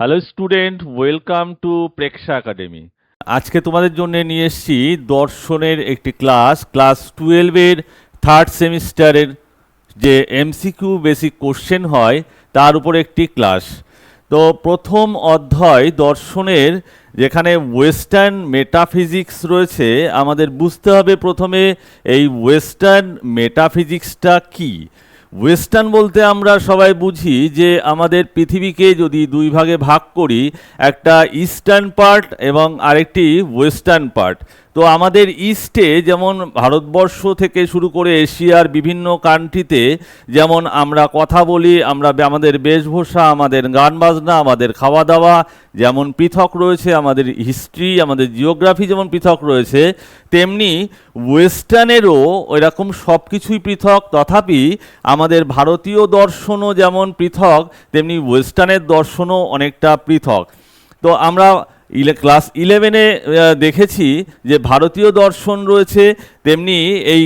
Hello student, welcome to Preksha academy. আজকে তোমাদের জন্য নিয়ে এসেছি দর্শনের একটি ক্লাস 12-এর থার্ড সেমিস্টারের যে এমসিকিউ বেসিক কোশ্চেন হয় তার উপর একটি ক্লাস। তো প্রথম অধ্যায় দর্শনের যেখানে ওয়েস্টার্ন মেটাফিজিক্স রয়েছে, আমাদের বুঝতে হবে প্রথমে এই ওয়েস্টার্ন মেটাফিজিক্সটা কী। ওয়েস্টার্ন বলতে আমরা সবাই বুঝি যে আমাদের পৃথিবীকে যদি দুই ভাগে ভাগ করি, একটা ইস্টার্ন পার্ট এবং আরেকটি ওয়েস্টার্ন পার্ট। তো আমাদের ইস্টে যেমন ভারতবর্ষ থেকে শুরু করে এশিয়ার বিভিন্ন কান্ট্রিতে যেমন আমরা কথা বলি, আমাদের বেশভূষা, আমাদের গান বাজনা, আমাদের খাওয়া দাওয়া যেমন পৃথক রয়েছে, আমাদের হিস্ট্রি, আমাদের জিওগ্রাফি যেমন পৃথক রয়েছে, তেমনি ওয়েস্টার্নেরও এরকম সব কিছুই পৃথক। তথাপি আমাদের ভারতীয় দর্শনও যেমন পৃথক, তেমনি ওয়েস্টার্নের দর্শনও অনেকটা পৃথক। তো আমরা ক্লাস 11-এ দেখেছি যে ভারতীয় দর্শন রয়েছে, তেমনি এই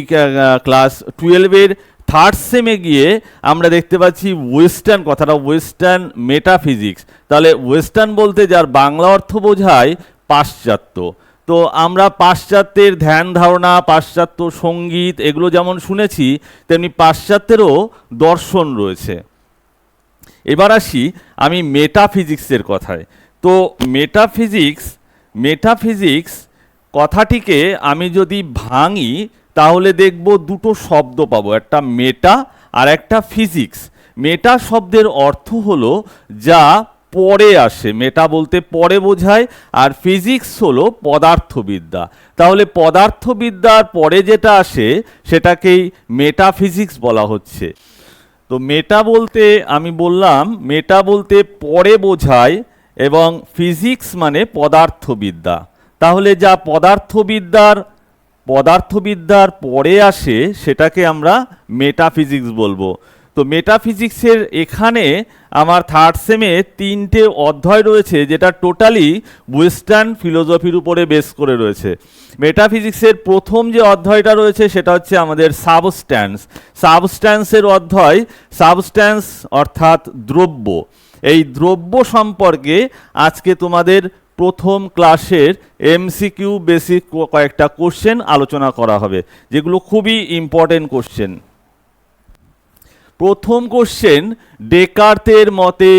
ক্লাস 12-এর থার্ড সেমে গিয়ে আমরা দেখতে পাচ্ছি ওয়েস্টার্ন, কথাটা ওয়েস্টার্ন মেটাফিজিক্স। তাহলে ওয়েস্টার্ন বলতে যার বাংলা অর্থ বোঝায় পাশ্চাত্য। তো আমরা পাশ্চাত্যের ধ্যান ধারণা, পাশ্চাত্য সঙ্গীত এগুলো যেমন শুনেছি, তেমনি পাশ্চাত্যেরও দর্শন রয়েছে। এবার আসি আমি মেটাফিজিক্সের কথায়। তো মেটাফিজিক্স কথাটিকে আমি যদি ভাঙি তাহলে দেখব দুটো শব্দ পাবো, একটা মেটা আর একটা ফিজিক্স। মেটা শব্দের অর্থ হলো যা পরে আসে, মেটা বলতে পরে বোঝায়, আর ফিজিক্স হলো পদার্থবিদ্যা। তাহলে পদার্থবিদ্যার পরে যেটা আসে সেটাকেই মেটাফিজিক্স বলা হচ্ছে। তো মেটা বলতে আমি বললাম, মেটা বলতে পরে বোঝায় এবং ফিজিক্স মানে পদার্থবিদ্যা। তাহলে যা পদার্থবিদ্যার পরে আসে সেটাকে আমরা মেটাফিজিক্স বলবো। তো মেটাফিজিক্সের এখানে আমার থার্ড সেমে 3টে অধ্যায় রয়েছে, যেটা টোটালি ওয়েস্টার্ন ফিলোসফির উপরে বেস করে রয়েছে। মেটাফিজিক্সের প্রথম যে অধ্যায়টা রয়েছে সেটা হচ্ছে আমাদের সাবস্ট্যান্সের অধ্যায়। সাবস্ট্যান্স অর্থাৎ দ্রব্য। এই দ্রব্য সম্পর্কে আজকে তোমাদের প্রথম ক্লাসের এমসিকিউ বেসিক কয়েকটা কোশ্চেন আলোচনা করা হবে, যেগুলো খুবই ইম্পর্টেন্ট কোশ্চেন। প্রথম কোশ্চেন, ডেকার্তের মতে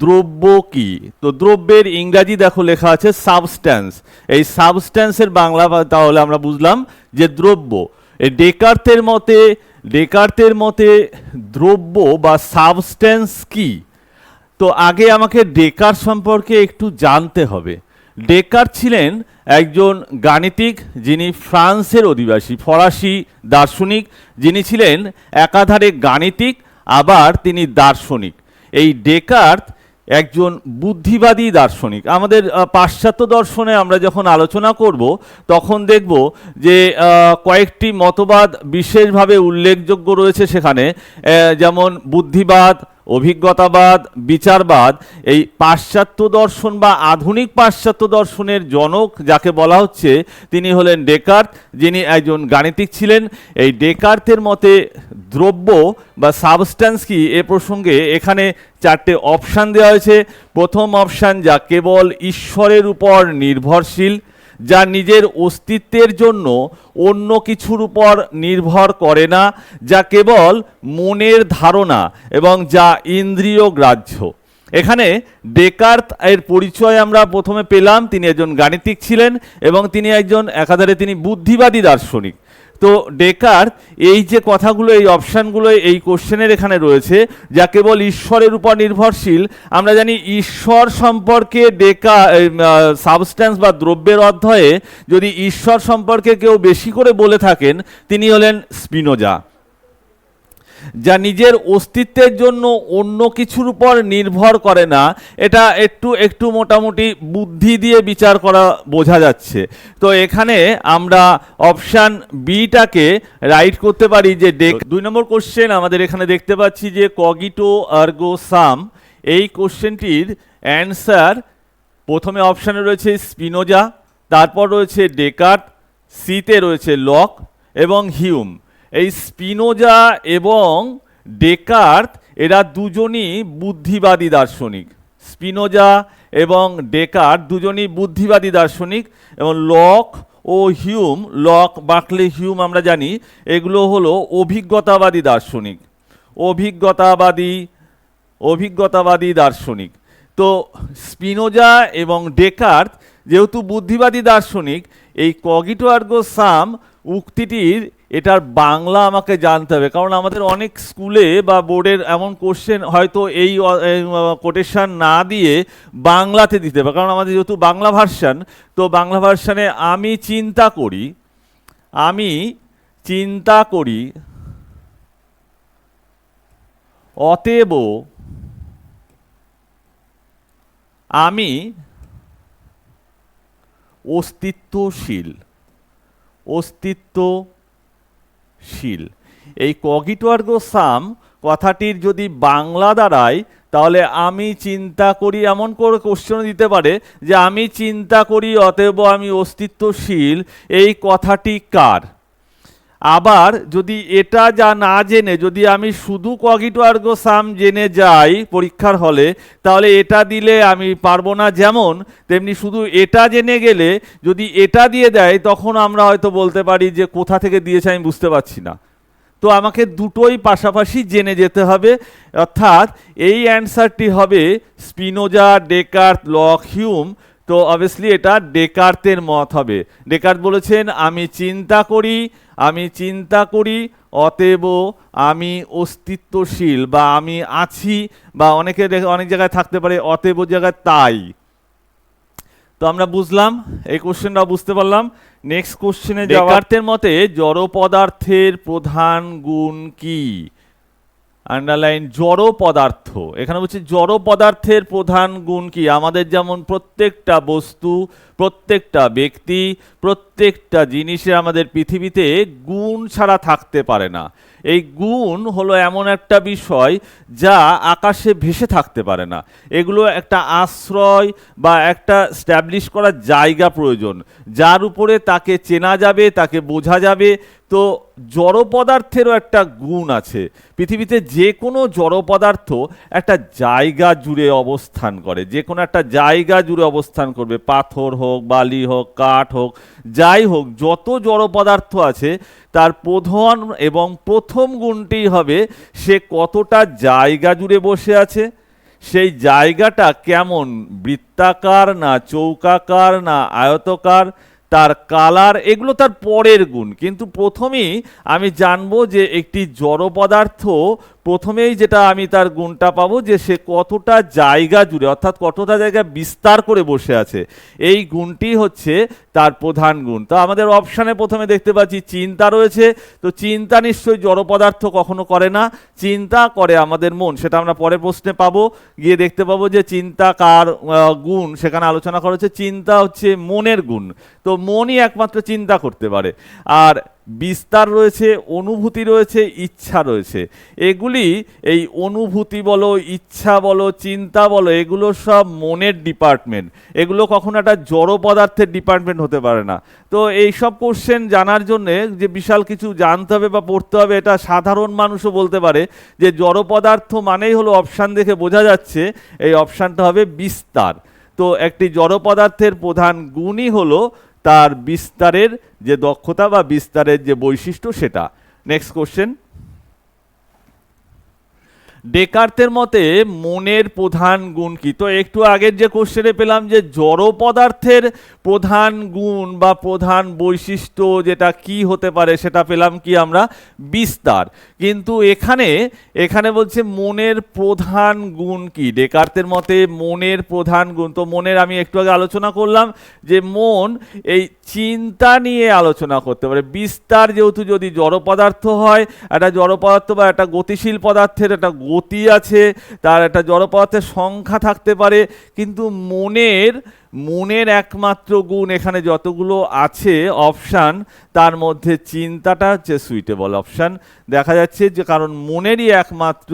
দ্রব্য কি? তো দ্রব্যের ইংরাজি দেখো লেখা আছে সাবস্ট্যান্স। এই সাবস্ট্যান্সের বাংলা তাহলে আমরা বুঝলাম যে দ্রব্য। এই ডেকার্তের মতে দ্রব্য বা সাবস্ট্যান্স কি? তো আগে আমাকে ডেকার্ত সম্পর্কে একটু জানতে হবে। ডেকার্ত ছিলেন একজন গাণিতিক, যিনি ফ্রান্সের অধিবাসী, ফরাসি দার্শনিক, যিনি ছিলেন একাধারে গাণিতিক আবার তিনি দার্শনিক। এই ডেকার্ত একজন বুদ্ধিবাদী দার্শনিক। আমাদের পাশ্চাত্য দর্শনে আমরা যখন আলোচনা করব তখন দেখব যে কয়েকটি মতবাদ বিশেষভাবে উল্লেখযোগ্য রয়েছে সেখানে, যেমন বুদ্ধিবাদ, অভিজ্ঞতাবাদ, বিচারবাদ। এই পাশ্চাত্য দর্শন বা আধুনিক পাশ্চাত্য দর্শনের জনক যাকে বলা হচ্ছে তিনি হলেন ডেকার্ত, যিনি একজন গাণিতিক ছিলেন। এই ডেকার্তের মতে দ্রব্য বা সাবস্ট্যান্স কি, এ প্রসঙ্গে এখানে 4টে অপশান দেওয়া হয়েছে। প্রথম অপশান, যা কেবল ঈশ্বরের উপর নির্ভরশীল, যা নিজের অস্তিত্বের জন্য অন্য কিছুর উপর নির্ভর করে না, যা কেবল মনের ধারণা এবং যা ইন্দ্রিয় গ্রাহ্য। এখানে ডেকার্ত এর পরিচয় আমরা প্রথমে পেলাম, তিনি একজন গাণিতিক ছিলেন এবং তিনি একজন একাধারে তিনি বুদ্ধিবাদী দার্শনিক। তো ডেকার্ত এই যে কথাগুলো, এই অপশানগুলো এই কোশ্চেনের এখানে রয়েছে, যা কেবল ঈশ্বরের উপর নির্ভরশীল। আমরা জানি ঈশ্বর সম্পর্কে সাবস্ট্যান্স বা দ্রব্যের অধ্যায়ে যদি ঈশ্বর সম্পর্কে কেউ বেশি করে বলে থাকেন তিনি হলেন স্পিনোজা। যা নিজের অস্তিত্বের জন্য অন্য কিছুর উপর নির্ভর করে না, এটা একটু মোটামুটি বুদ্ধি দিয়ে বিচার করা বোঝা যাচ্ছে। তো এখানে আমরা অপশান বিটাকে রাইট করতে পারি যে 2 নম্বর কোশ্চেন আমাদের এখানে দেখতে পাচ্ছি যে কগিটো আর্গো সাম। এই কোশ্চেনটির অ্যান্সার প্রথমে অপশানে রয়েছে স্পিনোজা, তারপর রয়েছে ডেকার্ত, সিতে রয়েছে লক এবং হিউম। এই স্পিনোজা এবং ডেকার্ত এরা দুজনই বুদ্ধিবাদী দার্শনিক। স্পিনোজা এবং ডেকার্ট দুজনই বুদ্ধিবাদী দার্শনিক, এবং লক ও হিউম, লক, বার্কলে, হিউম আমরা জানি এগুলো হলো অভিজ্ঞতাবাদী দার্শনিক, অভিজ্ঞতাবাদী দার্শনিক। তো স্পিনোজা এবং ডেকার্ট যেহেতু বুদ্ধিবাদী দার্শনিক, এই কগিটো আর্গো সাম উক্তিটির এটার বাংলা আমাকে জানতে হবে, কারণ আমাদের অনেক স্কুলে বা বোর্ডের এমন কোশ্চেন হয়তো এই কোটেশন না দিয়ে বাংলাতে দিতে হবে, কারণ আমাদের যেহেতু বাংলা ভার্সান, তো বাংলা ভার্সানে আমি চিন্তা করি অতএব আমি অস্তিত্বশীল। এই কগিটো আর্গো সাম কথাটির যদি বাংলা দাঁড়ায়, তাহলে আমি চিন্তা করি, এমন করে কোশ্চেন দিতে পারে যে আমি চিন্তা করি অতএব আমি অস্তিত্বশীল, এই কথাটি কার? আবার যদি এটা যা না জেনে যদি আমি শুধু কগিটো আর্গো সাম জেনে যাই পরীক্ষার হলে, তাহলে এটা দিলে আমি পারবো না। যেমন তেমনি শুধু এটা জেনে গেলে যদি এটা দিয়ে দেয়, তখন আমরা হয়তো বলতে পারি যে কোথা থেকে দিয়েছে আমি বুঝতে পারছি না। তো আমাকে দুটোই পাশাপাশি জেনে যেতে হবে, অর্থাৎ এই অ্যান্সারটি হবে স্পিনোজা, ডেকার্ট, লক, হিউম। তো অবভিয়াসলি এটা ডেকার্তের মত হবে। ডেকার্ত বলেছেন আমি চিন্তা করি অতএব আমি অস্তিত্বশীল, বা আমি আছি, বা অনেক জায়গায় থাকতে পারে অতএব জায়গায় তাই। তো আমরা বুঝলাম, এই কোশ্চেনটা বুঝতে পারলাম। নেক্সট কোশ্চেনে ডেকার্তের মতে জড় পদার্থের প্রধান গুণ কি? আন্ডারলাইন জড় পদার্থ, এখানে বলছে জড় পদার্থের প্রধান গুণ কি? আমাদের যেমন প্রত্যেকটা বস্তু, প্রত্যেকটা ব্যক্তি, প্রত্যেকটা জিনিসে আমাদের পৃথিবীতে গুণ ছাড়া থাকতে পারে না। এই গুণ হলো এমন একটা বিষয় যা আকাশে ভেসে থাকতে পারে না। এগুলো একটা আশ্রয় বা একটা স্ট্যাবলিশ করার জায়গা প্রয়োজন, যার উপরে তাকে চেনা যাবে, তাকে বোঝা যাবে। তো জড় পদার্থেরও একটা গুণ আছে। পৃথিবীতে যে কোনো জড় পদার্থ একটা জায়গা জুড়ে অবস্থান করে, যে কোনো একটা জায়গা জুড়ে অবস্থান করবে, পাথর হোক, বালি হোক, কাঠ হোক, যাই হোক, যত জড় পদার্থ আছে তার প্রধান এবং প্রথম গুণটি হবে সে কতটা জায়গা জুড়ে বসে আছে, সেই জায়গাটা কেমন, বৃত্তাকার না চৌকাকার না আয়তকার, তার কালার, এগুলো তার পরের গুণ। কিন্তু প্রথমেই আমি জানবো যে একটি জড় পদার্থ, প্রথমেই যেটা আমি তার গুণটা পাবো যে সে কতটা জায়গা জুড়ে, অর্থাৎ কতটা জায়গা বিস্তার করে বসে আছে, এই গুণটি হচ্ছে তার প্রধান গুণ। তো আমাদের অপশানে প্রথমে দেখতে পাচ্ছি চিন্তা রয়েছে। তো চিন্তা নিশ্চয়ই জড় পদার্থ কখনো করে না, চিন্তা করে আমাদের মন। সেটা আমরা পরের প্রশ্নে পাবো, গিয়ে দেখতে পাবো যে চিন্তা কার গুণ সেখানে আলোচনা করা হচ্ছে। চিন্তা হচ্ছে মনের গুণ, তো মনই একমাত্র চিন্তা করতে পারে। আর বিস্তার রয়েছে, অনুভূতি রয়েছে, ইচ্ছা রয়েছে। এগুলি, এই অনুভূতি বলো, ইচ্ছা বলো, চিন্তা বলো, এগুলো সব মনের ডিপার্টমেন্ট। এগুলো কখনো একটা জড় পদার্থের ডিপার্টমেন্ট হতে পারে না। তো এই সব কোশ্চেন জানার জন্যে যে বিশাল কিছু জানতে হবে বা পড়তে হবে, এটা সাধারণ মানুষও বলতে পারে যে জড় পদার্থ মানেই হলো, অপশান দেখে বোঝা যাচ্ছে এই অপশানটা হবে বিস্তার। তো একটি জড় পদার্থের প্রধান গুণই হলো তার বিস্তারের যে দক্ষতা বা বিস্তারের যে বৈশিষ্ট্য সেটা। নেক্সট কোশ্চেন, ডেকার্তের মতে মনের প্রধান গুণ কি? তো একটু আগের যে কোশ্চেনে পেলাম যে জড় পদার্থের প্রধান গুণ বা প্রধান বৈশিষ্ট্য যেটা কি হতে পারে, সেটা পেলাম কি আমরা, বিস্তার। কিন্তু এখানে বলছে মনের প্রধান গুণ কি? ডেকার্তের মতে মনের প্রধান গুণ, তো মনের আমি একটু আগে আলোচনা করলাম যে মন এই চিন্তা নিয়ে আলোচনা করতে পারে। বিস্তার যেহেতু যদি জড় পদার্থ হয়, একটা জড় পদার্থ বা একটা গতিশীল পদার্থের একটা গতি আছে, তার একটা জড় পদার্থের সংখ্যা থাকতে পারে, কিন্তু মনের একমাত্র গুণ এখানে যতগুলো আছে অপশান, তার মধ্যে চিন্তাটা হচ্ছে সুইটেবল অপশান। দেখা যাচ্ছে যে কারণ মনেরই একমাত্র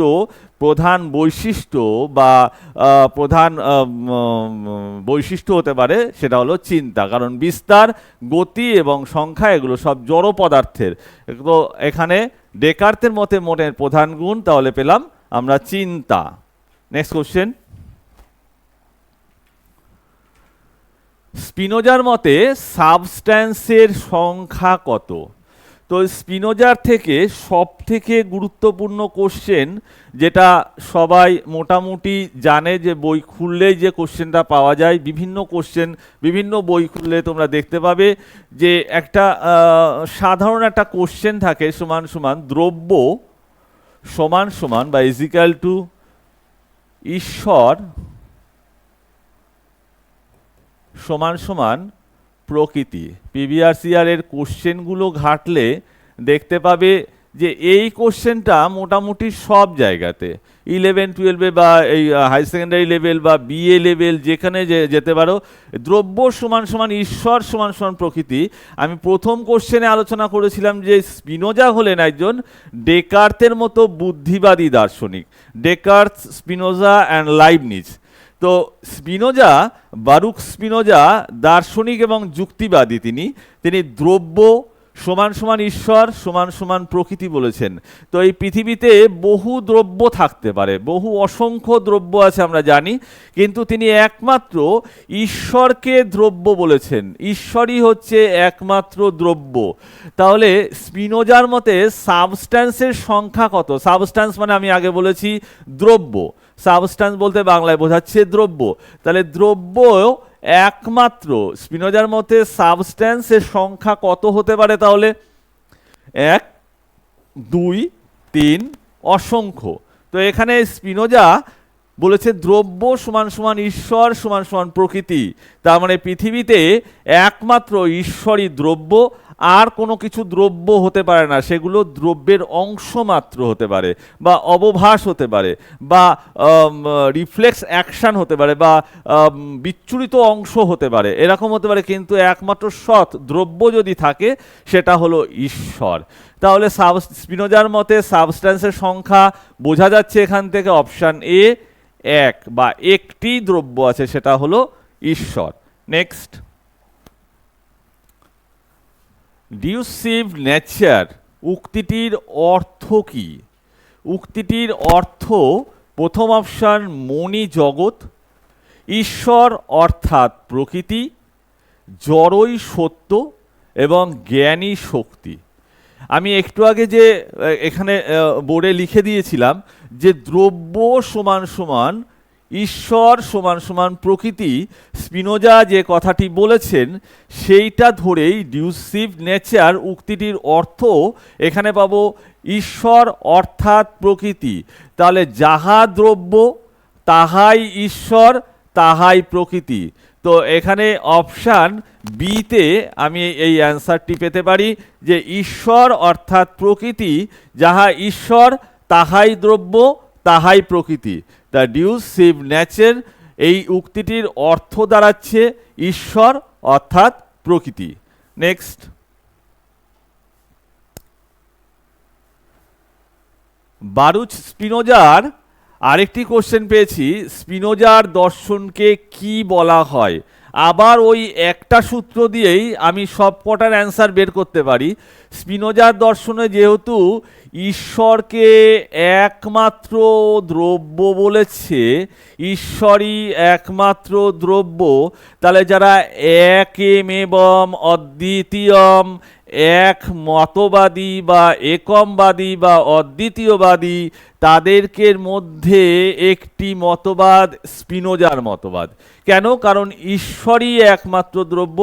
প্রধান বৈশিষ্ট্য বা প্রধান বৈশিষ্ট্য হতে পারে সেটা হলো চিন্তা, কারণ বিস্তার, গতি এবং সংখ্যা এগুলো সব জড় পদার্থের। তো এখানে ডেকার্তের মতে মনের প্রধান গুণ তাহলে পেলাম আমরা চিন্তা। নেক্সট কোশ্চেন, স্পিনোজার মতে সাবস্ট্যান্সের সংখ্যা কত? তো স্পিনোজার থেকে সব থেকে গুরুত্বপূর্ণ কোশ্চেন, যেটা সবাই মোটামুটি জানে, যে বই খুললেই যে কোশ্চেনটা পাওয়া যায়, বিভিন্ন কোশ্চেন বিভিন্ন বই খুললে তোমরা দেখতে পাবে যে একটা সাধারণ একটা কোশ্চেন থাকে, সমান সমান দ্রব্য সমান সমান বা ইজিক্যাল টু ঈশ্বর সমান সমান প্রকৃতি। পিভিআরসিআর এর কোশ্চেনগুলো ঘাটলে দেখতে পাবে যে এই কোশ্চেনটা মোটামুটি সব জায়গাতে, 11-12 বা এই হাই সেকেন্ডারি লেভেল বা বিএ লেভেল যেখানে যেতে পারো, দ্রব্য সমান সমান ঈশ্বর সমান সমান প্রকৃতি। আমি প্রথম কোশ্চেনে আলোচনা করেছিলাম যে স্পিনোজা হলেন একজন ডেকার্তের মতো বুদ্ধিবাদী দার্শনিক, ডেকার্ত, স্পিনোজা অ্যান্ড লাইবনিজ। তো স্পিনোজা, বারুক স্পিনোজা দার্শনিক এবং যুক্তিবাদী, তিনি দ্রব্য সমান সমান ঈশ্বর সমান সমান প্রকৃতি বলেছেন। তো এই পৃথিবীতে বহু দ্রব্য থাকতে পারে, বহু অসংখ্য দ্রব্য আছে আমরা জানি, কিন্তু তিনি একমাত্র ঈশ্বরকে দ্রব্য বলেছেন। ঈশ্বরই হচ্ছে একমাত্র দ্রব্য। তাহলে স্পিনোজার মতে সাবস্ট্যান্সের সংখ্যা কত? সাবস্ট্যান্স মানে আমি আগে বলেছি দ্রব্য, সাবস্ট্যান্স বলতে বাংলায় বোঝাচ্ছে দ্রব্য। তাহলে দ্রব্য একমাত্র, স্পিনোজার মতে সাবস্ট্যান্সের সংখ্যা কত হতে পারে? তাহলে 1, 2, 3 অসংখ্য। তো এখানে স্পিনোজা বলেছে দ্রব্য সমান সমান ঈশ্বর সমান সমান প্রকৃতি। তার মানে পৃথিবীতে একমাত্র ঈশ্বরই দ্রব্য, আর কোনো কিছু দ্রব্য হতে পারে না, সেগুলো দ্রব্যের অংশ মাত্র হতে পারে, বা অবভাস হতে পারে, বা রিফ্লেক্স অ্যাকশন হতে পারে, বা বিচ্ছুরিত অংশ হতে পারে, এরকম হতে পারে, কিন্তু একমাত্র সৎ দ্রব্য যদি থাকে সেটা হলো ঈশ্বর। তাহলে স্পিনোজার মতে সাবস্ট্যান্সের সংখ্যা বোঝা যাচ্ছে এখান থেকে, অপশান এ, এক বা একটি দ্রব্য আছে, সেটা হলো ঈশ্বর। নেক্সট, ডিউসিভ নেচার উক্তিটির অর্থ কি? উক্তিটির অর্থ, প্রথম অপশান মনি জগৎ, ঈশ্বর অর্থাৎ প্রকৃতি, জড়ই সত্য এবং জ্ঞানী শক্তি। আমি একটু আগে যে এখানে বোর্ডে লিখে দিয়েছিলাম যে দ্রব্য সমান সমান ঈশ্বর সমান সমান প্রকৃতি, স্পিনোজা যে কথাটি বলেছেন সেইটা ধরেই ডিউসিভ নেচার উক্তিটির অর্থ এখানে পাবো ঈশ্বর অর্থাৎ প্রকৃতি। তাহলে যাহা দ্রব্য তাহাই ঈশ্বর তাহাই প্রকৃতি। তো এখানে অপশান বিতে আমি এই অ্যান্সারটি পেতে পারি যে ঈশ্বর অর্থাৎ প্রকৃতি, যাহা ঈশ্বর তাহাই দ্রব্য তাহাই প্রকৃতি। দ্য ডিউসিভ নেচার, এই উক্তিটির অর্থ দাঁড়াচ্ছে ঈশ্বর অর্থাৎ প্রকৃতি। নেক্সট, বারুচ স্পিনোজার আরেকটি কোশ্চেন পেয়েছি, স্পিনোজার দর্শনকে কি বলা হয়? আবার ওই একটা সূত্র দিয়েই আমি সব কটার অ্যান্সার বের করতে পারি। স্পিনোজার দর্শনে যেহেতু ঈশ্বরকে একমাত্র দ্রব্য বলেছে, ঈশ্বরই একমাত্র দ্রব্য, তাহলে যারা একেম এবং অদ্বিতীয়ম, এক মতবাদী বা একমবাদী বা অদ্বিতীয়বাদী, তাদেরকে মধ্যে একটি মতবাদ স্পিনোজার মতবাদ। কেন? কারণ ঈশ্বরই একমাত্র দ্রব্য,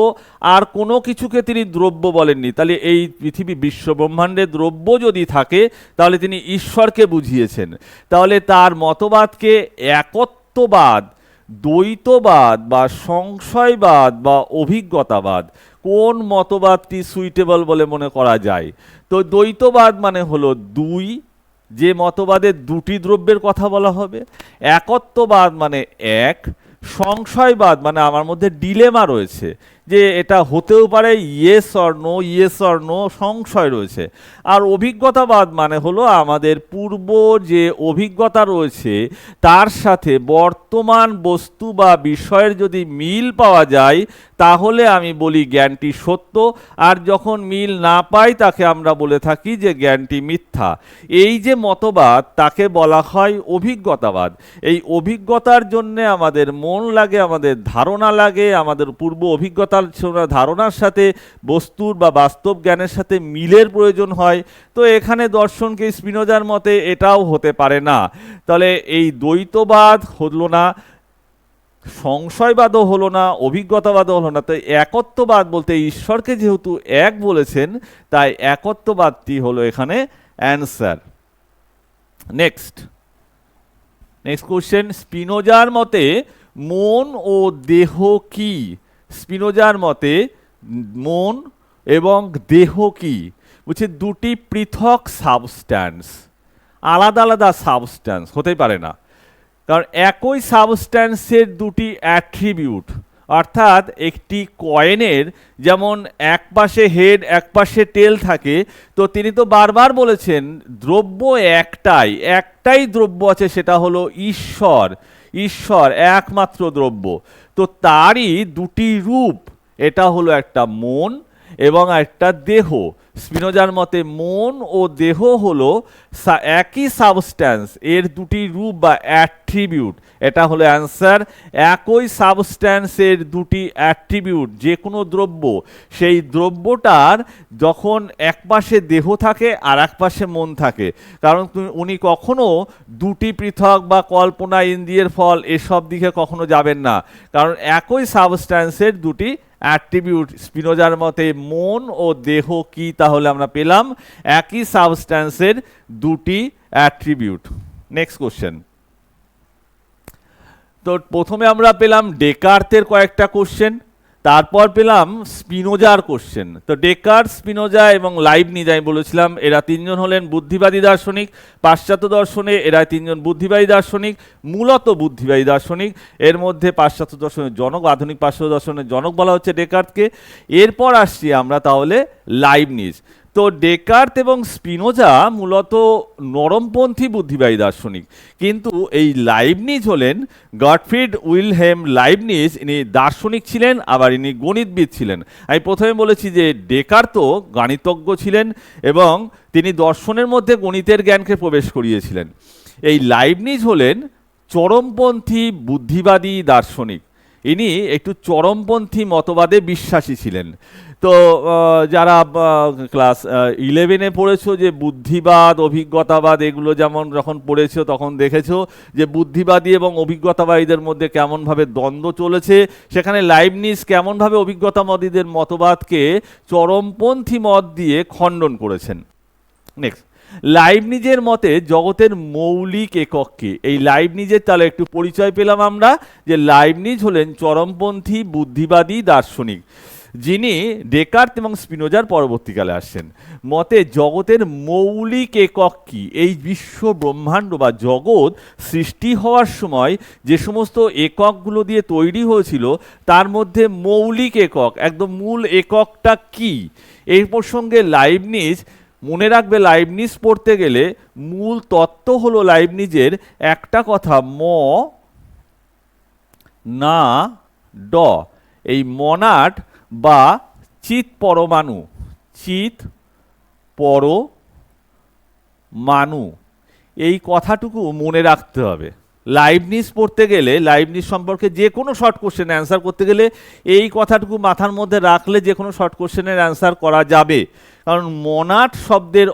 আর কোনো কিছুকে তিনি দ্রব্য বলেননি। তাহলে এই পৃথিবী বিশ্ব ব্রহ্মাণ্ডে দ্রব্য যদি থাকে তাহলে তিনি ঈশ্বরকে বুঝিয়েছেন। তাহলে তার মতবাদকে একত্ববাদ, দ্বৈতবাদ বা সংশয়বাদ বা অভিজ্ঞতাবাদ, কোন মতবাদটি সুইটেবল বলে মনে করা যায়? তো দ্বৈতবাদ মানে হলো দুই, যে মতবাদে দুটি দ্রব্যের কথা বলা হবে। একত্ববাদ মানে এক। সংশয়বাদ মানে আমার মধ্যে ডিলেমা রয়েছে, যে এটা হতেও পারে ইয়েস অর নো সংশয় রয়েছে। আর অভিজ্ঞতাবাদ মানে হলো আমাদের পূর্ব যে অভিজ্ঞতা রয়েছে তার সাথে বর্তমান বস্তু বা বিষয়ের যদি মিল পাওয়া যায় তাহলে আমি বলি জ্ঞানটি সত্য, আর যখন মিল না পাই তাকে আমরা বলে থাকি যে জ্ঞানটি মিথ্যা। এই যে মতবাদ তাকে বলা হয় অভিজ্ঞতাবাদ। এই অভিজ্ঞতার জন্য আমাদের মন লাগে, আমাদের ধারণা লাগে, আমাদের পূর্ব অভিজ্ঞতার ধারণার সাথে বস্তুর বা বাস্তব জ্ঞানের সাথে মিলের প্রয়োজন হয়। তো এখানে দর্শনকে স্পিনোজার মতে এটাও হতে পারে না। তাহলে এই দ্বৈতবাদ হলো না, সংশয়বাদও হলো না, অভিজ্ঞতাবাদও হলো না। তো একত্ববাদ বলতে ঈশ্বরকে যেহেতু এক বলেছেন তাই একত্ববাদটি হলো এখানে অ্যান্সার। নেক্সট কোশ্চেন, স্পিনোজার মতে মন ও দেহ কি? স্পিনোজার মতে মন এবং দেহ কি? বলছে দুটি পৃথক সাবস্ট্যান্স, আলাদা আলাদা সাবস্ট্যান্স হতে পারে না। কারণ একই সাবস্ট্যান্সের দুটি অ্যাট্রিবিউট, অর্থাৎ একটি কয়েনের যেমন এক পাশে হেড এক পাশে টেল থাকে, তো তিনি তো বারবার বলেছেন দ্রব্য একটাই দ্রব্য আছে, সেটা হলো ঈশ্বর একমাত্র দ্রব্য। তো তারই দুটি রূপ, এটা হলো একটা মন এবং একটা দেহ। স্পিনোজার মতে মন ও দেহ হলো একই সাবস্ট্যান্স, এর দুটি রূপ বা অ্যাট্রিবিউট। এটা হলো অ্যান্সার। একই সাবস্ট্যান্সের দুটি অ্যাট্রিবিউট, যে কোনো দ্রব্য, সেই দ্রব্যটার যখন এক পাশে দেহ থাকে আর এক পাশে মন থাকে, কারণ উনি কখনো দুটি পৃথক বা কল্পনা ইন্দ্রিয়ের ফল এসব দিকে কখনো যাবেন না, কারণ একই সাবস্ট্যান্সের দুটি অ্যাট্রিবিউট। স্পিনোজার মতে মন ও দেহ কি? তাহলে আমরা পেলাম একই সাবস্ট্যান্সের দুটি অ্যাট্রিবিউট। Next question. তো প্রথমে আমরা পেলাম ডেকার্তের কয়েকটা কোশ্চেন, তারপর পেলাম স্পিনোজার কোশ্চেন। তো ডেকার্ট, স্পিনোজা এবং লাইবনিজ আমি বলেছিলাম এরা তিনজন হলেন বুদ্ধিবাদী দার্শনিক। পাশ্চাত্য দর্শনে এরা তিনজন বুদ্ধিবাদী দার্শনিক, মূলত বুদ্ধিবাদী দার্শনিক। এর মধ্যে পাশ্চাত্য দর্শনের জনক, আধুনিক পাশ্চাত্য দর্শনের জনক বলা হচ্ছে ডেকার্তকে। এরপর আসছি আমরা তাহলে লাইবনিজ। তো ডেকার্ত এবং স্পিনোজা মূলত নরমপন্থী বুদ্ধিবাদী দার্শনিক, কিন্তু এই লাইবনিজ হলেন গটফ্রিড উইলহেম লাইবনিজ। ইনি দার্শনিক ছিলেন, আবার ইনি গণিতবিদ ছিলেন। আমি প্রথমে বলেছি যে ডেকার্ত গণিতজ্ঞ ছিলেন এবং তিনি দর্শনের মধ্যে গণিতের জ্ঞানকে প্রবেশ করিয়েছিলেন। এই লাইবনিজ হলেন চরমপন্থী বুদ্ধিবাদী দার্শনিক। ইনি একটু চরমপন্থী মতবাদে বিশ্বাসী ছিলেন। তো যারা ক্লাস 11-এ পড়েছো যে বুদ্ধিবাদ, অভিজ্ঞতাবাদ, এগুলো যেমন যখন পড়েছো তখন দেখেছো যে বুদ্ধিবাদী এবং অভিজ্ঞতাবাদীদের মধ্যে কেমনভাবে দ্বন্দ্ব চলেছে, সেখানে লাইবনিজ কেমনভাবে অভিজ্ঞতাবাদীদের মতবাদকে চরমপন্থী মত দিয়ে খণ্ডন করেছেন। নেক্সট, লাইবনিজের মতে জগতের মৌলিক একক কি? এই লাইবনিজের তাহলে একটু পরিচয় পেলাম আমরা, যে লাইবনিজ হলেন চরমপন্থী বুদ্ধিবাদী দার্শনিক, যিনি ডেকার্ত এবং স্পিনোজার পরবর্তীকালে আসছেন। মতে জগতের মৌলিক একক কি? এই বিশ্ব ব্রহ্মাণ্ড বা জগৎ সৃষ্টি হওয়ার সময় যে সমস্ত এককগুলো দিয়ে তৈরি হয়েছিল তার মধ্যে মৌলিক একক, একদম মূল এককটা কি? এই প্রসঙ্গে লাইবনিজ, মনে রাখবে লাইবনিজ পড়তে গেলে মূল তত্ত্ব হলো লাইবনিজের একটা কথা, না ড। এই মনাড বা চিৎ পরমাণু, এই কথাটুকু মনে রাখতে হবে। লাইবনিজ পড়তে গেলে, লাইবনিজ সম্পর্কে যে কোনো শর্ট কোশ্চেন অ্যান্সার করতে গেলে এই কথাটুকু মাথার মধ্যে রাখলে যে কোনো শর্ট কোশ্চেনের অ্যান্সার করা যাবে। কারণ মনাড শব্দের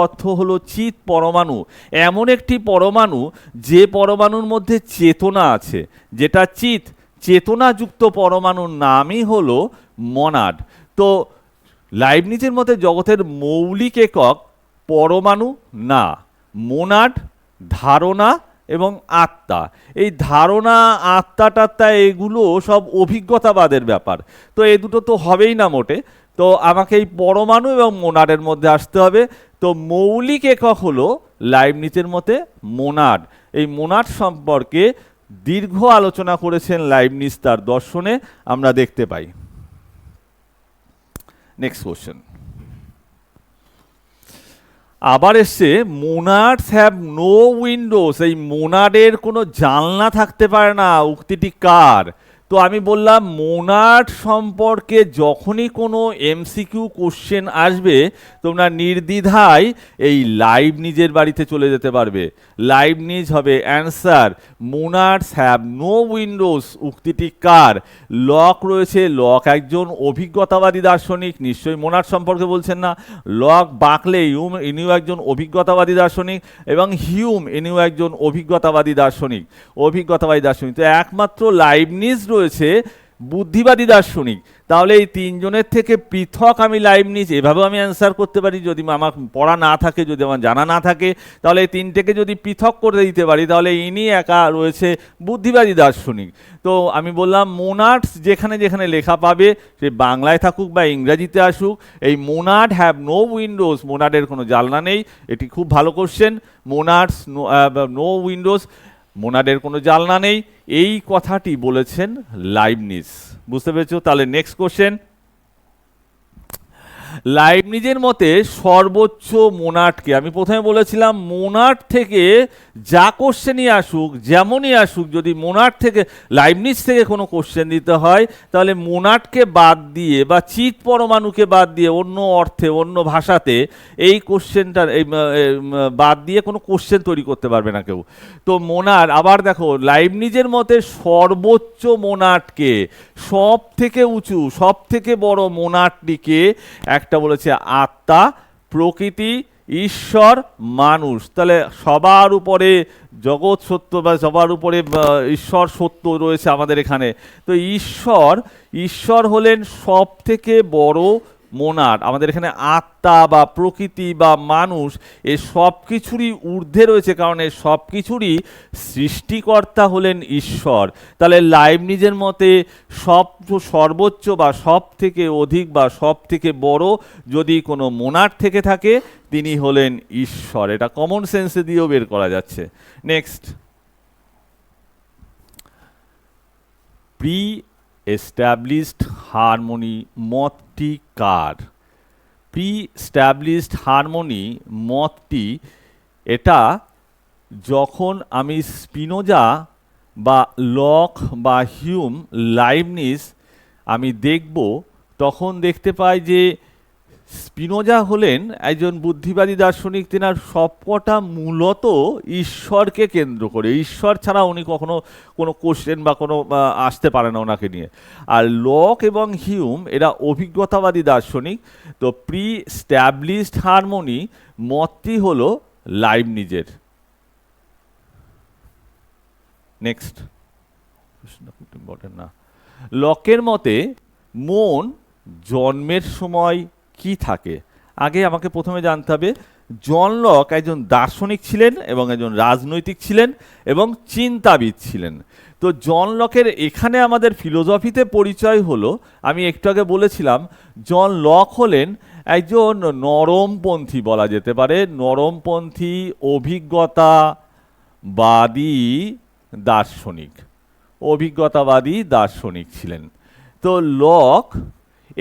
অর্থ হলো চিৎ পরমাণু, এমন একটি পরমাণু যে পরমাণুর মধ্যে চেতনা আছে, যেটা চেতনাযুক্ত পরমাণুর নামই হলো মনাড। তো লাইবনিজের মতে জগতের মৌলিক একক পরমাণু না, মোনাড, ধারণা এবং আত্মা। এই ধারণা, আত্মা টাত্মা এগুলো সব অভিজ্ঞতাবাদের ব্যাপার, তো এই দুটো তো হবেই না মোটে। তো আমাকে এই পরমাণু এবং মোনাডের মধ্যে আসতে হবে। তো মৌলিক একক হলো লাইবনিজের মতে মোনাড। এই মোনাড সম্পর্কে দীর্ঘ আলোচনা করেছেন লাইবনিজ তার দর্শনে, আমরা দেখতে পাই। নেক্সট কোশ্চেন আবার এসছে, মোনাডস হ্যাভ নো উইন্ডোজ। এই মোনাডের কোনো জানলা থাকতে পারে না, উক্তিটি কার? তো আমি বললাম মোনাড সম্পর্কে যখনই কোনো এমসিকিউ কোশ্চেন আসবে তোমরা নির্দ্বিধায় এই লাইবনিজের বাড়িতে চলে যেতে পারবে। লাইবনিজ হবে answer. Monads have no windows উক্তিটি কার? লক রয়েছে, লক একজন অভিজ্ঞতাবাদী দার্শনিক, নিশ্চয়ই মোনাড সম্পর্কে বলছেন না। লক, বাকলে, ইনিও একজন অভিজ্ঞতাবাদী দার্শনিক, এবং হিউম ইনিও একজন অভিজ্ঞতাবাদী দার্শনিক। তো একমাত্র লাইবনিজ রয়েছে বুদ্ধিবাদী দার্শনিক। তাহলে এই তিনজনের থেকে পৃথক আমি লাইবনিজ এভাবেও আমি অ্যান্সার করতে পারি, যদি আমার পড়া না থাকে, যদি আমার জানা না থাকে, তাহলে এই তিনটেকে যদি পৃথক করে দিতে পারি তাহলে ইনি একা রয়েছে বুদ্ধিবাদী দার্শনিক। তো আমি বললাম মোনাডস যেখানে যেখানে লেখা পাবে, সে বাংলায় থাকুক বা ইংরাজিতে আসুক, এই মোনাড হ্যাভ নো উইন্ডোজ, মোনাডের কোনো জানলা নেই। এটি খুব ভালো কোশ্চেন। মোনাডস নো উইন্ডোজ, মোনাডের কোনো জানলা নেই, এই কথাটি বলেছেন লাইবনিজ। বুঝতে পেরেছো? তাহলে নেক্সট কোশ্চেন, লাইবনিজের মতে সর্বোচ্চ মোনাডকে, আমি প্রথমে বলেছিলাম মোনাড থেকে যা কোশ্চেনই আসুক, যেমনই আসুক, যদি মোনাড থেকে লাইবনিজ থেকে কোনো কোশ্চেন দিতে হয় তাহলে মোনাডকে বাদ দিয়ে বা চিত পরমাণুকে বাদ দিয়ে অন্য অর্থে, অন্য ভাষাতে এই কোশ্চেনটার বাদ দিয়ে কোনো কোশ্চেন তৈরি করতে পারবে না কেউ। তো মোনাড, আবার দেখো লাইবনিজের মতে সর্বোচ্চ মোনাডকে, সব থেকে উঁচু, সব থেকে বড় মোনাডটিকে একটা বলেছে আত্মা, প্রকৃতি, ঈশ্বর, মানুষ। তাহলে সবার উপরে জগৎ সত্য বা সবার উপরে ঈশ্বর সত্য রয়েছে আমাদের এখানে। তো ঈশ্বর হলেন সব থেকে বড় মোনাড। আমাদের এখানে আত্মা বা প্রকৃতি বা মানুষ এ সব কিছুরই ঊর্ধ্বে রয়েছে, কারণ এ সব কিছুরই সৃষ্টিকর্তা হলেন ঈশ্বর। তাহলে লাইবনিজের মতে সর্বোচ্চ বা সব থেকে অধিক বা সব থেকে বড় যদি কোনো মোনাড থেকে থাকে তিনি হলেন ঈশ্বর। এটা কমন সেন্সে দিয়েও বের করা যাচ্ছে। নেক্সট, প্রি এস্টাবলিশড হারমোনি মতটি কার? প্রি এস্টাবলিশড হারমোনি মতটি, এটা যখন আমি স্পিনোজা বা লক বা হিউম, লাইবনিজ আমি দেখব, তখন দেখতে পাই যে স্পিনোজা হলেন একজন বুদ্ধিবাদী দার্শনিক। তেনার সবকটা মূলত ঈশ্বরকে কেন্দ্র করে, ঈশ্বর ছাড়া উনি কখনো কোনো কোশ্চেন বা কোনো আসতে পারে না ওনাকে নিয়ে। আর লক এবং হিউম এরা অভিজ্ঞতাবাদী দার্শনিক। তো প্রি স্ট্যাবলিশড হারমোনি মতটি হলো লাইবনিজের। নেক্সট, ইম্পর্টেন্ট না। লকের মতে মন জন্মের সময় কি থাকে? আগে আমাকে প্রথমে জানতে হবে জন লক একজন দার্শনিক ছিলেন এবং একজন রাজনৈতিক ছিলেন এবং চিন্তাবিদ ছিলেন। তো জন লকের এখানে আমাদের ফিলোসফিতে পরিচয় হলো, আমি একটু আগে বলেছিলাম জন লক হলেন একজন নরমপন্থী, বলা যেতে পারে নরমপন্থী অভিজ্ঞতাবাদী দার্শনিক ছিলেন। তো লক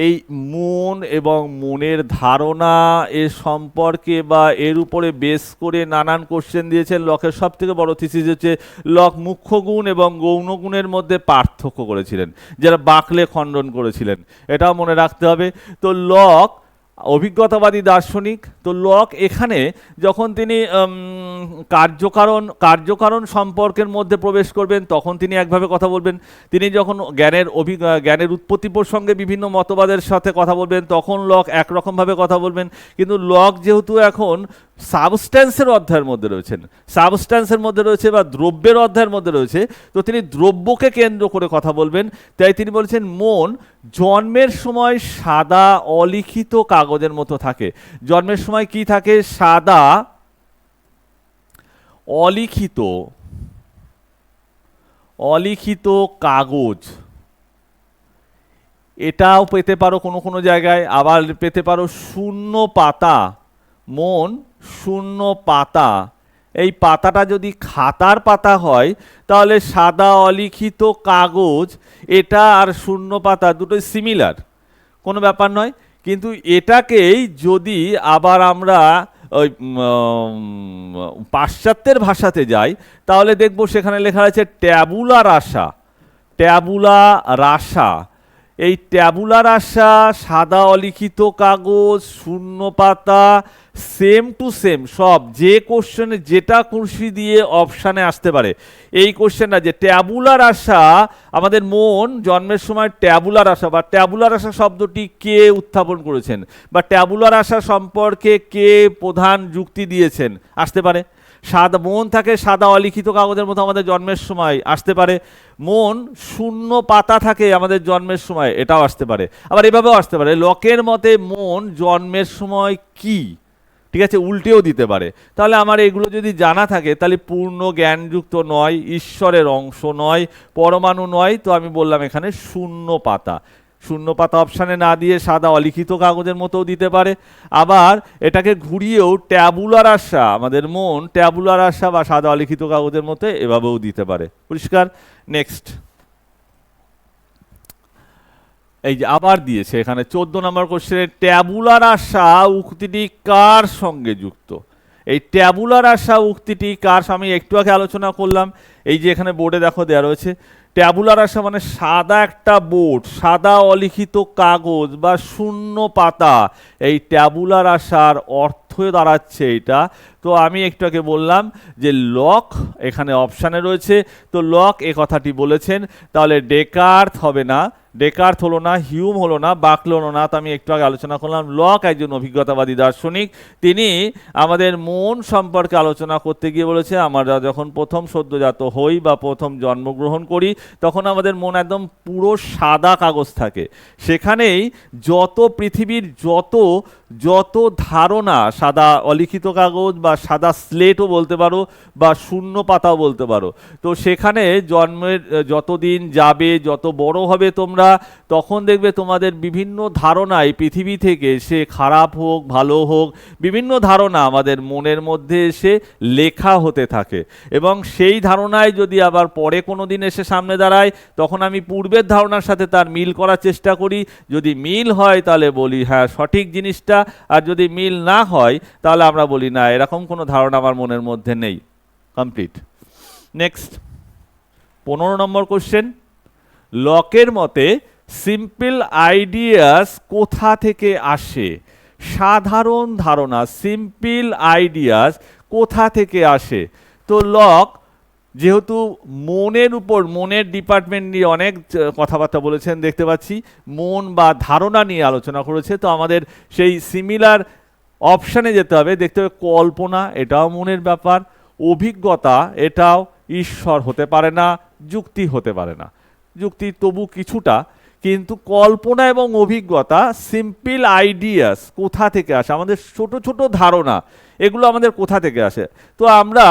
এই মন এবং মনের ধারণা এর সম্পর্কে বা এর উপরে বেস করে নানান কোশ্চেন দিয়েছেন। লকের সব থেকে বড় থিসিস হচ্ছে লক মুখ্য গুণ এবং গৌণ গুণের মধ্যে পার্থক্য করেছিলেন, যারা বাকলে খণ্ডন করেছিলেন, এটাও মনে রাখতে হবে। তো লক অভিজ্ঞতাবাদী দার্শনিক। তো লক এখানে যখন তিনি কার্যকারণ সম্পর্কের মধ্যে প্রবেশ করবেন তখন তিনি একভাবে কথা বলবেন, তিনি যখন জ্ঞানের উৎপত্তি প্রসঙ্গে বিভিন্ন মতবাদের সাথে কথা বলবেন তখন লক একরকমভাবে কথা বলবেন। কিন্তু লক যেহেতু এখন সাবস্ট্যান্সের অধ্যায়ের মধ্যে রয়েছে বা দ্রব্যের অধ্যায়ের মধ্যে রয়েছে, তো তিনি দ্রব্যকে কেন্দ্র করে কথা বলবেন। তাই তিনি বলেছেন মন জন্মের সময় সাদা অলিখিত কাগজের মতো থাকে। জন্মের সময় কি থাকে? সাদা অলিখিত কাগজ। এটাও পেতে পারো কোনো কোনো জায়গায়, আবার পেতে পারো শূন্য পাতা। মন শূন্য পাতা, এই পাতাটা যদি খাতার পাতা হয় তাহলে সাদা অলিখিত কাগজ, এটা আর শূন্য পাতা দুটোই সিমিলার, কোনো ব্যাপার নয়। কিন্তু এটাকেই যদি আবার আমরা ওই পাশ্চাত্যের ভাষাতে যাই তাহলে দেখব সেখানে লেখা আছে ট্যাবুলা রাসা। ট্যাবুলা রাসা, এই ট্যাবুলা রাসা, সাদা অলিখিত কাগজ, শূন্য পাতা, সেম টু সেম সব, যে কোশ্চেনে যেটা খুশি দিয়ে অপশানে আসতে পারে। এই কোশ্চেনটা যে ট্যাবুলা রাসা, আমাদের মন জন্মের সময় ট্যাবুলা রাসা বা ট্যাবুলা রাসা শব্দটি কে উত্থাপন করেছেন বা ট্যাবুলা রাসা সম্পর্কে কে প্রধান যুক্তি দিয়েছেন আসতে পারে। সাদা মন থাকে সাদা অলিখিত কাগজের মতো আমাদের জন্মের সময় আসতে পারে। মন শূন্য পাতা থাকে আমাদের জন্মের সময়, এটাও আসতে পারে। আবার এভাবেও আসতে পারে, লকের মতে মন জন্মের সময় কি, ঠিক আছে, উল্টেও দিতে পারে। তাহলে আমার এগুলো যদি জানা থাকে তাহলে পূর্ণ জ্ঞানযুক্ত নয়, ঈশ্বরের অংশ নয়, পরমাণু নয়, তো আমি বললাম এখানে শূন্য পাতা। শূন্য পাতা অপশানে না দিয়ে সাদা অলিখিত কাগজের মতোও দিতে পারে। আবার এটাকে ঘুরিয়েও ট্যাবুলার আশা, আমাদের মন ট্যাবুলার আশা বা সাদা অলিখিত কাগজের মতো এভাবেও দিতে পারে। পরিষ্কার? নেক্সট, এই যে আবার দিয়েছে এখানে 14 নম্বর কোশ্চেনে, ট্যাবুলার আশা উক্তিটি কার সঙ্গে যুক্ত? এই ট্যাবুলার আশা উক্তিটি কার, আমি একটু আগে আলোচনা করলাম, এই যে এখানে বোর্ডে দেখো দেওয়া রয়েছে ট্যাবুলার আশা মানে সাদা একটা বোর্ড, সাদা অলিখিত কাগজ বা শূন্য পাতা। এই ট্যাবুলার আশার অর্থ দাঁড়াচ্ছে এটা। তো আমি একটু আগে বললাম যে লক এখানে অপশানে রয়েছে, তো লক এ কথাটি বলেছেন, তাহলে ডেকার্থ হবে না, ডেকার্থ হলো না, হিউম হলো না, বাকলে হলো না। তো আমি একটু আগে আলোচনা করলাম লক একজন অভিজ্ঞতাবাদী দার্শনিক, তিনি আমাদের মন সম্পর্কে আলোচনা করতে গিয়ে বলেছে আমরা যখন প্রথম সদ্যজাত হই বা প্রথম জন্মগ্রহণ করি তখন আমাদের মন একদম পুরো সাদা কাগজ থাকে, সেখানেই যত পৃথিবীর যত যত ধারণা, সাদা অলিখিত কাগজ বা সাদা স্লেটও বলতে পারো বা শূন্য পাতাও বলতে পারো, তো সেখানে জন্মের যতদিন যাবে, যত বড় হবে তোমরা, তখন দেখবে তোমাদের বিভিন্ন ধারণায় পৃথিবী থেকে, সে খারাপ হোক ভালো হোক, বিভিন্ন ধারণা আমাদের মনের মধ্যে এসে লেখা হতে থাকে। এবং সেই ধারণায় যদি আবার পরে কোনো দিন এসে সামনে দাঁড়ায় তখন আমি পূর্বের ধারণার সাথে তার মিল করার চেষ্টা করি, যদি মিল হয় তাহলে বলি হ্যাঁ সঠিক জিনিসটা, আর যদি মিল না হয় তাহলে আমরা বলি না এরকম কোনো ধারণা আমার মনের মধ্যে নেই। কমপ্লিট। নেক্সট 15 নম্বর কোশ্চেন, লকের মতে সিম্পল আইডিয়াস কোথা থেকে আসে? সাধারণ ধারণা, সিম্পল আইডিয়াস কোথা থেকে আসে? তো লক যেহেতু মনের উপর, মনের ডিপার্টমেন্ট নিয়ে অনেক কথাবার্তা বলেছেন দেখতে পাচ্ছি, মন বা ধারণা নিয়ে আলোচনা করেছে, তো আমাদের সেই সিমিলার অপশানে যেতে হবে। দেখতে হবে কল্পনা, এটাও মনের ব্যাপার, অভিজ্ঞতা এটাও, ঈশ্বর হতে পারে না, যুক্তি হতে পারে না, যুক্তি তবু কিছুটা, কিন্তু কল্পনা এবং অভিজ্ঞতা, সিম্পল আইডিয়াস কোথা থেকে আসে? আমাদের ছোট ছোট ধারণা, এগুলো আমাদের কোথা থেকে আসে? তো আমরা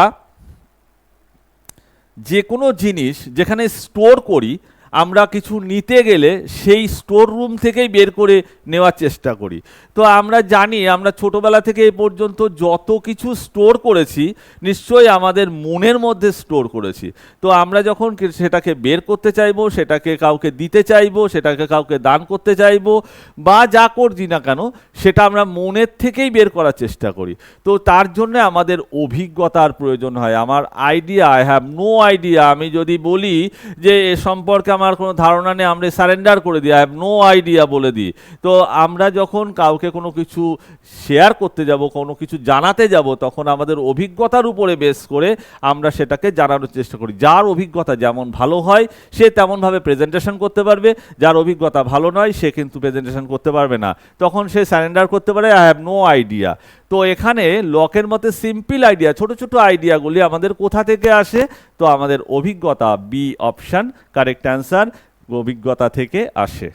যে কোনো জিনিস যেখানে স্টোর করি, আমরা কিছু নিতে গেলে সেই স্টোর রুম থেকেই বের করে নেওয়ার চেষ্টা করি। তো আমরা জানি আমরা ছোটবেলা থেকে এ পর্যন্ত যত কিছু স্টোর করেছি নিশ্চয়ই আমাদের মনের মধ্যে স্টোর করেছি। তো আমরা যখন সেটাকে বের করতে চাইবো, সেটাকে কাউকে দিতে চাইবো, সেটাকে কাউকে দান করতে চাইবো বা যা করছি না কেন সেটা আমরা মনের থেকেই বের করার চেষ্টা করি। তো তার জন্য আমাদের অভিজ্ঞতার প্রয়োজন হয়। আমার idea, I have no idea, আমি যদি বলি যে এ সম্পর্কে আমার কোনো ধারণা নেই, আমরা সারেন্ডার করে দিই, আই হ্যাভ নো আইডিয়া বলে দিই। তো আমরা যখন কাউকে কোনো কিছু শেয়ার করতে যাব, কোনো কিছু জানাতে যাব, তখন আমাদের অভিজ্ঞতার উপরে বেস করে আমরা সেটাকে জানানোর চেষ্টা করি। যার অভিজ্ঞতা যেমন ভালো হয় সে তেমনভাবে প্রেজেন্টেশন করতে পারবে, যার অভিজ্ঞতা ভালো নয় সে কিন্তু প্রেজেন্টেশন করতে পারবে না, তখন সে সারেন্ডার করতে পারে আই হ্যাভ নো আইডিয়া। তো এখানে লকের মতে সিম্পল আইডিয়া, ছোট ছোট আইডিয়াগুলি আমাদের কোথা থেকে আসে? তো আমাদের অভিজ্ঞতা, বি অপশান কারেক্ট অ্যান্সার, অভিজ্ঞতা থেকে আসে।